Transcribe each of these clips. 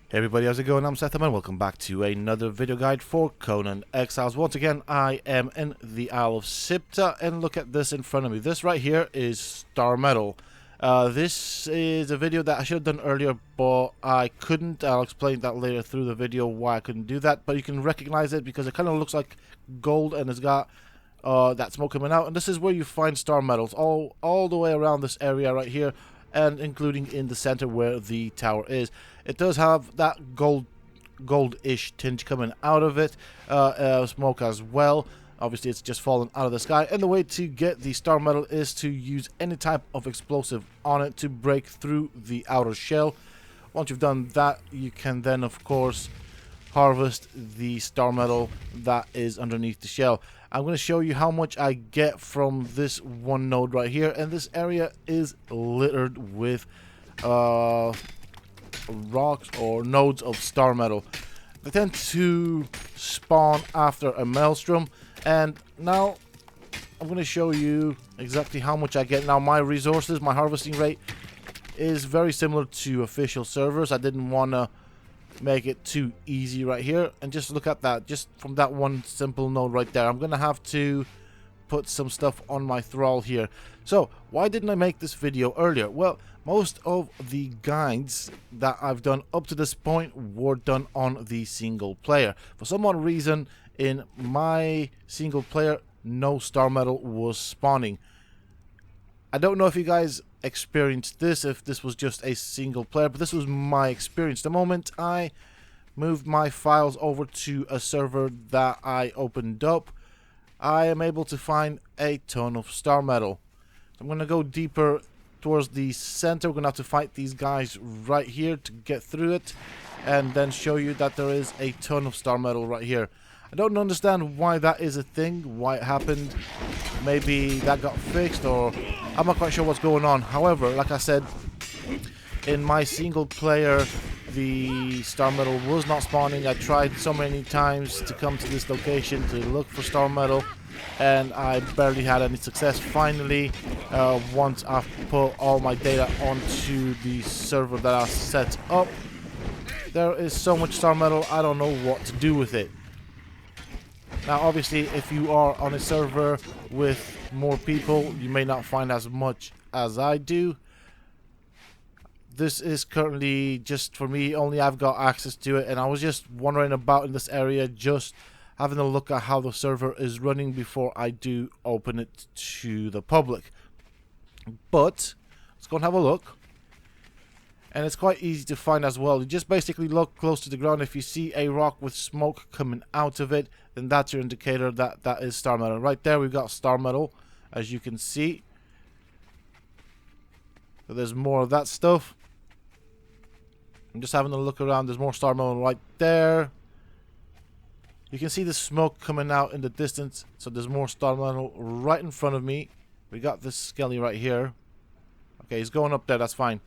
Hey everybody, how's it going? I'm Sethum and welcome back to another video guide for Conan Exiles. Once again, I am in the Isle of Siptah, and look at this in front of me. This right here is Star Metal. This is a video that I should have done earlier, but I couldn't. I'll explain that later through the video why I couldn't do that, but you can recognize it because it kind of looks like gold and it's got that smoke coming out. And this is where you find Star Metals, all the way around this area right here, and including in the center where the tower is. It does have that goldish tinge coming out of it, smoke as well. Obviously it's just falling out of the sky, and the way to get the star metal is to use any type of explosive on it to break through the outer shell. Once you've done that, you can then of course harvest the star metal that is underneath the shell. I'm going to show you how much I get from this one node right here, and this area is littered with rocks or nodes of star metal. They tend to spawn after a maelstrom, and now I'm going to show you exactly how much I get. Now my resources, my harvesting rate is very similar to official servers. I didn't want to make it too easy right here, and just look at that, just from that one simple node right there. I'm gonna have to put some stuff on my thrall here. So why didn't I make this video earlier? Well, most of the guides that I've done up to this point were done on the single player. For some odd reason in my single player, no star metal was spawning. I don't know if you guys experienced this, if this was just a single player, but this was my experience. The moment I moved my files over to a server that I opened up, I am able to find a ton of star metal. I'm going to go deeper towards the center. We're going to have to fight these guys right here to get through it, and then show you that there is a ton of star metal right here. I don't understand why that is a thing, why it happened. Maybe that got fixed, or I'm not quite sure what's going on. However, like I said, in my single player, the star metal was not spawning. I tried so many times to come to this location to look for star metal, and I barely had any success. Finally, once I've put all my data onto the server that I set up, there is so much star metal, I don't know what to do with it. Now obviously if you are on a server with more people, you may not find as much as I do. This is currently just for me, only I've got access to it, and I was just wandering about in this area, just having a look at how the server is running before I do open it to the public. But let's go and have a look. And it's quite easy to find as well. You just basically look close to the ground. If you see a rock with smoke coming out of it, then that's your indicator that that is star metal. Right there we've got star metal, as you can see. So there's more of that stuff. I'm just having a look around. There's more star metal right there. You can see the smoke coming out in the distance. So there's more star metal right in front of me. We got this skelly right here. Okay, he's going up there. That's fine.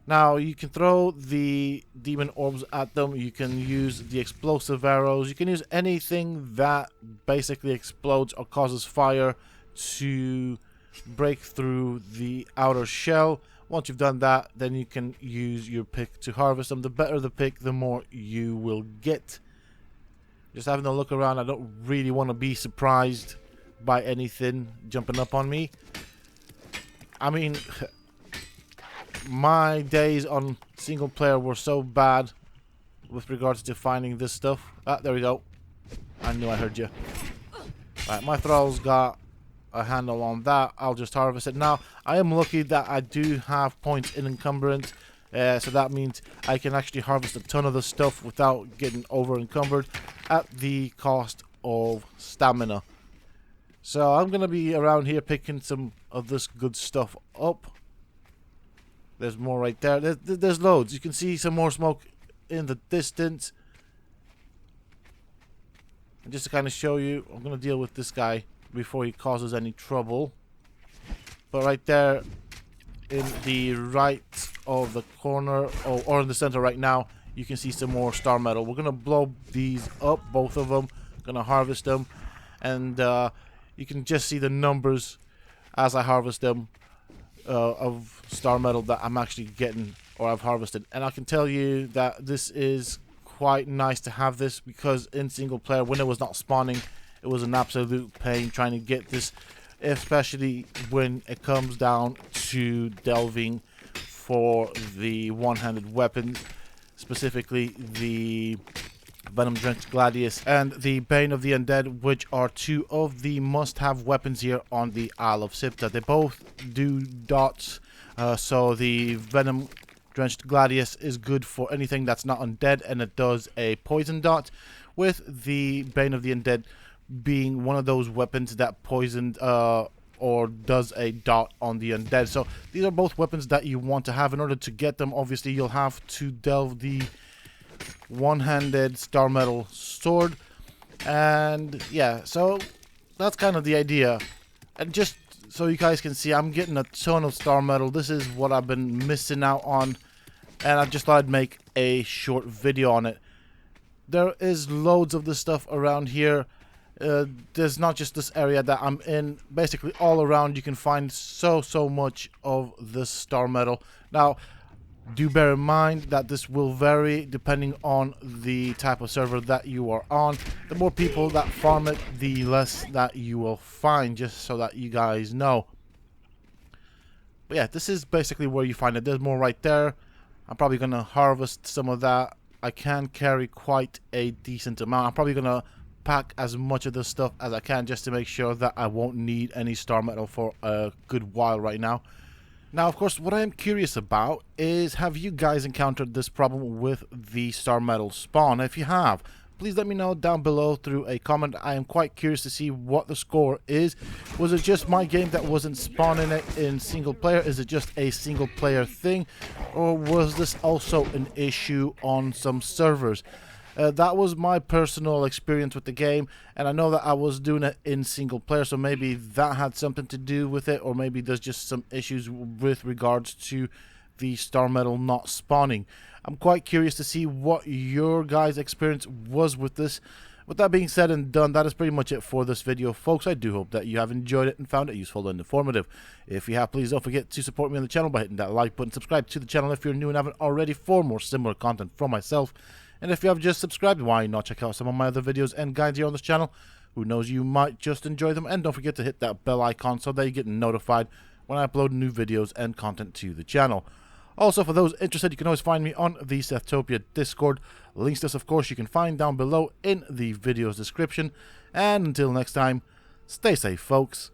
Now you can throw the demon orbs at them, you can use the explosive arrows, you can use anything that basically explodes or causes fire to break through the outer shell. Once you've done that, then you can use your pick to harvest them. The better the pick, the more you will get. Just having a look around, I don't really want to be surprised by anything jumping up on me. I mean, my days on single player were so bad with regards to finding this stuff. Ah, there we go. I knew I heard you. Right, my thrall's got a handle on that. I'll just harvest it. Now, I am lucky that I do have points in encumbrance, so that means I can actually harvest a ton of the stuff without getting over encumbered at the cost of stamina. So I'm going to be around here picking some of this good stuff up. There's more right there. There's loads. You can see some more smoke in the distance. And just to kind of show you, I'm going to deal with this guy before he causes any trouble. But right there in the right of the corner, or in the center right now, you can see some more star metal. We're going to blow these up, both of them. Going to harvest them. And you can just see the numbers as I harvest them. Of star metal that I'm actually getting or I've harvested. And I can tell you that this is quite nice to have this, because in single player, when it was not spawning, it was an absolute pain trying to get this, especially when it comes down to delving for the one-handed weapons, specifically the Venom Drenched Gladius and the Bane of the Undead, which are two of the must-have weapons here on the Isle of Siptah. They both do dots, so the Venom Drenched Gladius is good for anything that's not undead, and it does a poison dot, with the Bane of the Undead being one of those weapons that poisoned or does a dot on the undead. So these are both weapons that you want to have. In order to get them, obviously you'll have to delve the one-handed star metal sword, and yeah, so that's kind of the idea. And just so you guys can see, I'm getting a ton of star metal. This is what I've been missing out on, and I just thought I'd make a short video on it. There is loads of this stuff around here. There's not just this area that I'm in. Basically all around you can find so much of this star metal. Now do bear in mind that this will vary depending on the type of server that you are on. The more people that farm it, the less that you will find, just so that you guys know. But yeah, this is basically where you find it. There's more right there. I'm probably going to harvest some of that. I can carry quite a decent amount. I'm probably going to pack as much of this stuff as I can, just to make sure that I won't need any star metal for a good while right now. Now, of course, what I am curious about is, have you guys encountered this problem with the star metal spawn? If you have, please let me know down below through a comment. I am quite curious to see what the score is. Was it just my game that wasn't spawning it in single player? Is it just a single player thing? Or was this also an issue on some servers? That was my personal experience with the game, and I know that I was doing it in single player, so maybe that had something to do with it, or maybe there's just some issues with regards to the star metal not spawning. I'm quite curious to see what your guys' experience was with this. With that being said and done, that is pretty much it for this video, folks. I do hope that you have enjoyed it and found it useful and informative. If you have, please don't forget to support me on the channel by hitting that like button. Subscribe to the channel if you're new and haven't already for more similar content from myself. And if you have just subscribed, why not check out some of my other videos and guides here on this channel? Who knows, you might just enjoy them. And don't forget to hit that bell icon so that you get notified when I upload new videos and content to the channel. Also, for those interested, you can always find me on the Sethtopia Discord. Links to this, of course, you can find down below in the video's description. And until next time, stay safe, folks.